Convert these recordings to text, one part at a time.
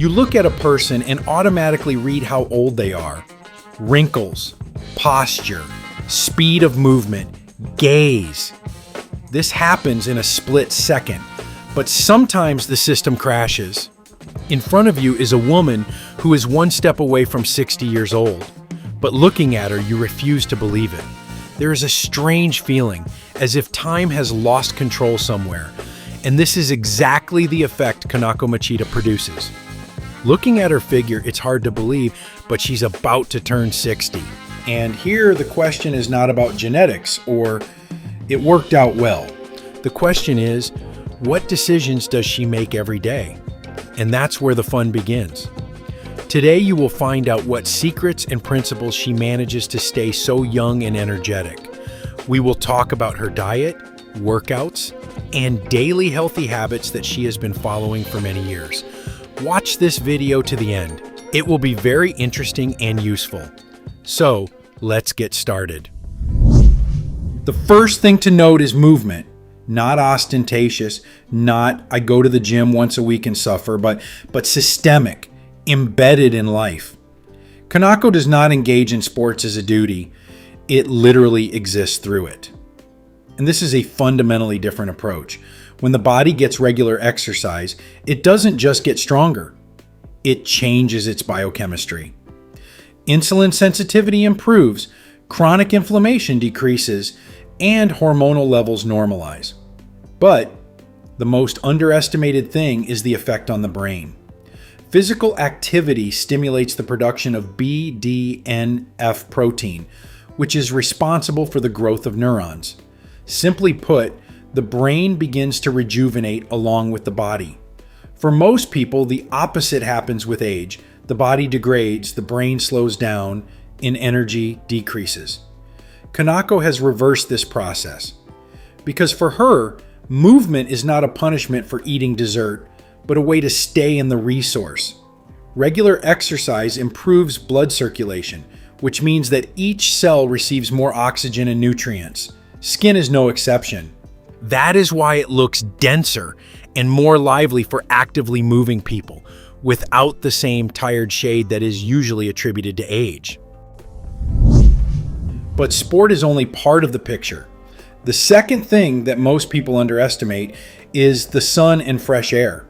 You look at a person and automatically read how old they are. Wrinkles, posture, speed of movement, gaze. This happens in a split second, but sometimes the system crashes. In front of you is a woman who is one step away from 60 years old, but looking at her, you refuse to believe it. There is a strange feeling, as if time has lost control somewhere, and this is exactly the effect Konako Machida produces. Looking at her figure, it's hard to believe, but she's about to turn 60. And here the question is not about genetics or it worked out well. The question is, what decisions does she make every day? And that's where the fun begins. Today you will find out what secrets and principles she manages to stay so young and energetic. We will talk about her diet, workouts, and daily healthy habits that she has been following for many years. Watch this video to the end. It will be very interesting and useful. So, let's get started. The first thing to note is movement. Not ostentatious, not I go to the gym once a week and suffer, but systemic, embedded in life. Konako does not engage in sports as a duty. It literally exists through it. And this is a fundamentally different approach. When the body gets regular exercise, it doesn't just get stronger. It changes its biochemistry. Insulin sensitivity improves, chronic inflammation decreases, and hormonal levels normalize. But the most underestimated thing is the effect on the brain. Physical activity stimulates the production of BDNF protein, which is responsible for the growth of neurons. Simply put, the brain begins to rejuvenate along with the body. For most people, the opposite happens with age. The body degrades, the brain slows down, and energy decreases. Konako has reversed this process. Because for her, movement is not a punishment for eating dessert, but a way to stay in the resource. Regular exercise improves blood circulation, which means that each cell receives more oxygen and nutrients. Skin is no exception. That is why it looks denser and more lively for actively moving people, without the same tired shade that is usually attributed to age. But sport is only part of the picture. The second thing that most people underestimate is the sun and fresh air.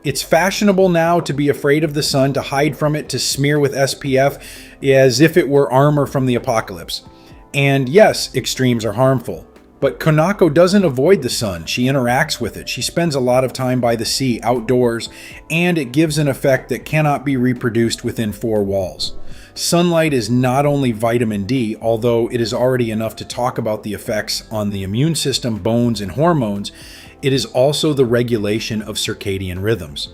It's fashionable now to be afraid of the sun, to hide from it, to smear with SPF as if it were armor from the apocalypse. And yes, extremes are harmful. But Konako doesn't avoid the sun. She interacts with it. She spends a lot of time by the sea, outdoors, and it gives an effect that cannot be reproduced within four walls. Sunlight is not only vitamin D, although it is already enough to talk about the effects on the immune system, bones, and hormones. It is also the regulation of circadian rhythms.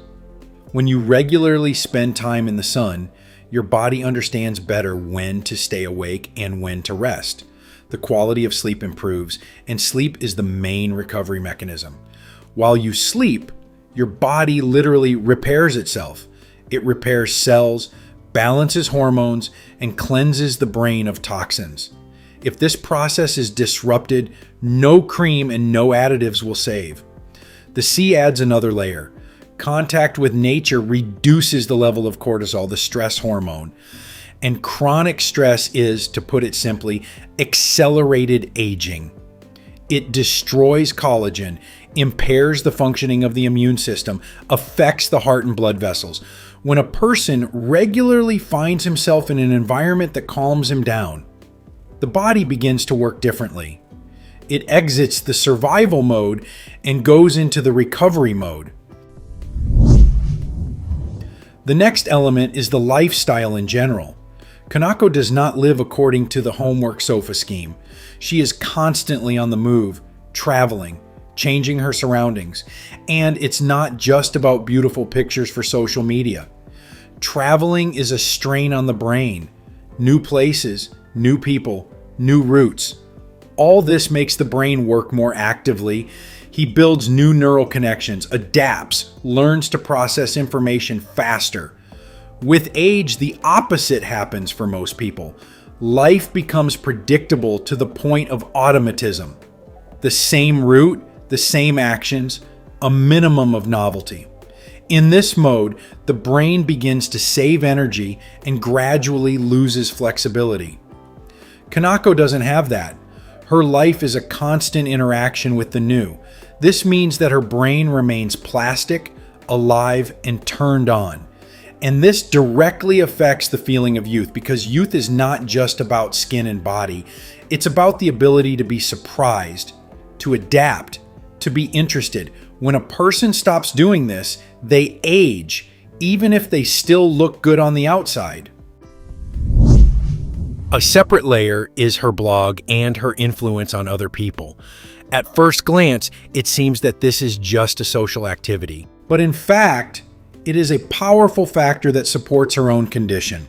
When you regularly spend time in the sun, your body understands better when to stay awake and when to rest. The quality of sleep improves, and sleep is the main recovery mechanism. While you sleep, your body literally repairs itself. It repairs cells, balances hormones, and cleanses the brain of toxins. If this process is disrupted, no cream and no additives will save. The sea adds another layer. Contact with nature reduces the level of cortisol, the stress hormone. And chronic stress is, to put it simply, accelerated aging. It destroys collagen, impairs the functioning of the immune system, affects the heart and blood vessels. When a person regularly finds himself in an environment that calms him down, the body begins to work differently. It exits the survival mode and goes into the recovery mode. The next element is the lifestyle in general. Konako does not live according to the homework sofa scheme. She is constantly on the move, traveling, changing her surroundings. And it's not just about beautiful pictures for social media. Traveling is a strain on the brain. New places, new people, new routes. All this makes the brain work more actively. He builds new neural connections, adapts, learns to process information faster. With age, the opposite happens for most people. Life becomes predictable to the point of automatism. The same route, the same actions, a minimum of novelty. In this mode, the brain begins to save energy and gradually loses flexibility. Konako doesn't have that. Her life is a constant interaction with the new. This means that her brain remains plastic, alive, and turned on. And this directly affects the feeling of youth, because youth is not just about skin and body. It's about the ability to be surprised, to adapt, to be interested. When a person stops doing this, they age, even if they still look good on the outside. A separate layer is her blog and her influence on other people. At first glance, it seems that this is just a social activity. But in fact, it is a powerful factor that supports her own condition.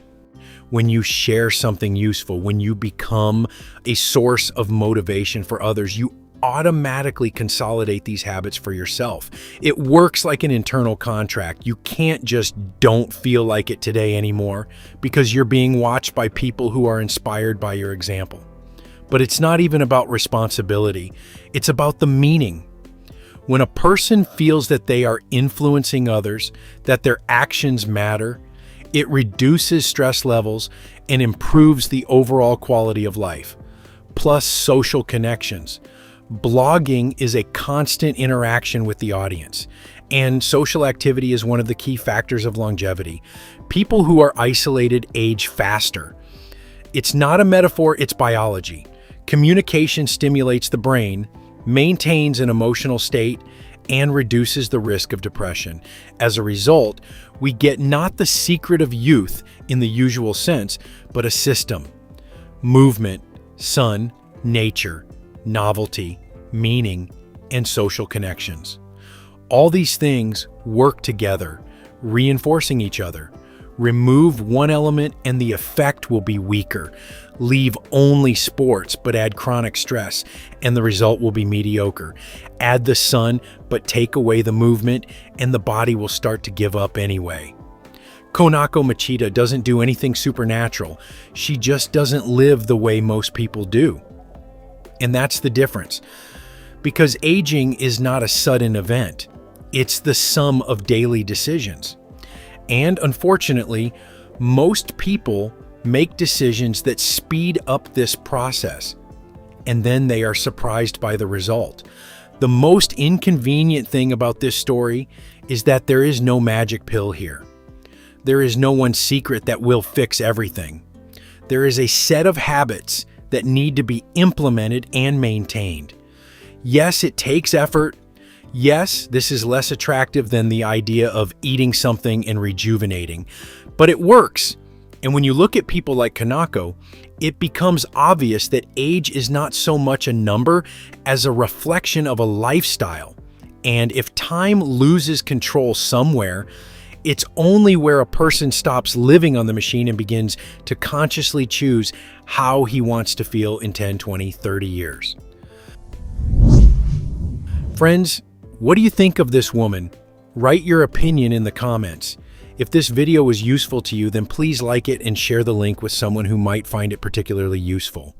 When you share something useful, when you become a source of motivation for others, you automatically consolidate these habits for yourself. It works like an internal contract. You can't just don't feel like it today anymore because you're being watched by people who are inspired by your example. But it's not even about responsibility. It's about the meaning. When a person feels that they are influencing others, that their actions matter, it reduces stress levels and improves the overall quality of life. Plus social connections. Blogging is a constant interaction with the audience, and social activity is one of the key factors of longevity. People who are isolated age faster. It's not a metaphor, it's biology. Communication stimulates the brain, maintains an emotional state, and reduces the risk of depression. As a result, we get not the secret of youth in the usual sense, but a system. Movement, sun, nature, novelty, meaning, and social connections. All these things work together, reinforcing each other. Remove one element and the effect will be weaker. Leave only sports but add chronic stress, and the result will be mediocre. Add the sun but take away the movement, and the body will start to give up anyway. Konako Machida doesn't do anything supernatural. She just doesn't live the way most people do. And that's the difference. Because aging is not a sudden event. It's the sum of daily decisions. And unfortunately, most people make decisions that speed up this process, and then they are surprised by the result. The most inconvenient thing about this story is that there is no magic pill here. There is no one secret that will fix everything. There is a set of habits that need to be implemented and maintained. Yes, it takes effort. Yes, this is less attractive than the idea of eating something and rejuvenating, but it works. And when you look at people like Konako, it becomes obvious that age is not so much a number as a reflection of a lifestyle. And if time loses control somewhere, it's only where a person stops living on the machine and begins to consciously choose how he wants to feel in 10, 20, 30 years. Friends, what do you think of this woman? Write your opinion in the comments. If this video was useful to you, then please like it and share the link with someone who might find it particularly useful.